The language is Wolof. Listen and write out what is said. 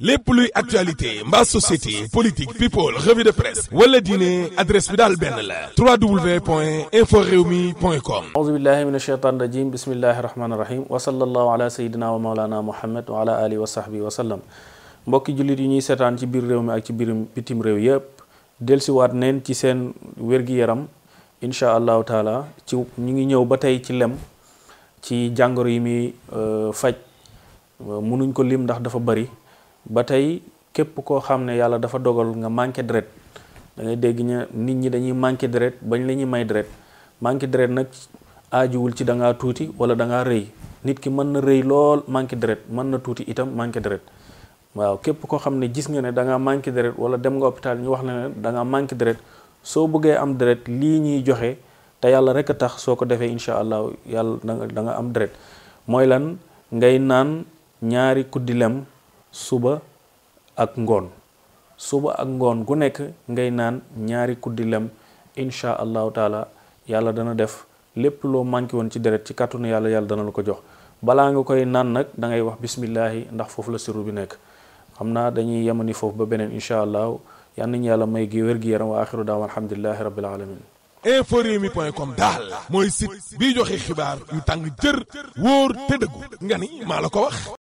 lépp luy actualité mbaa société politique people revue de presse wala diine adresse bi daal benn la www.inforewmi.com. auzu billahi min ashaytan rajim bismillahi rahmani rahim wa sallallahu ala sayidina wa maulana muhammad wa ala alihi wa sahbihi wa sallam. mbokki jullit yi ñuy seetaan ci biir réew mi ak ci biir bitim réew yëpp dellusiwaat neen ci seen wér-gi-yaram incha allahu taala ci ñu ngi ñëw ba tey ci lem ci jàngoro yi muy faj munuñ ko lim ndax dafa bari ba tey képp koo xam ne yàlla dafa dogal nga manqué deret da ngay dégg nit ñi dañuy manqué deret bañ la ñuy may deret manqué deret nag aajuwul ci da ngaa tuuti wala da ngaa rëy nit ki mën na rëy lool manqué deret mën na tuuti itam manqué deret waaw képp koo xam ne gis nga ne da ngaa manqué deret wala dem nga hôpital ñu wax ne da ngaa manqué deret soo bëggee am deret lii ñuy joxe te yàlla rek a tax soo ko defee incha allah yàlla da nga am deret mooy lan ngay naan ñaari kuddi lem suba ak ngoon gu nekk ngay naan ñaari kuddi lem incha allahu taala yàlla dana def lépp loo manqué woon ci deret ci kàttanu yàlla dana la ko jox balaa nga koy naan nag da ngay wax bismillahi ndax foofu la siru bi nekk xam naa dañuy yemani foofu ba beneen incha allah yal nañu yàlla may gi wér gi yaram wa axiru daaw alhamdulillahi rabbil alamin. inforewmi.com daal mooy site bii joxe xibaar yu tàng jër wóor te dëggu nga ni maa la ko wax.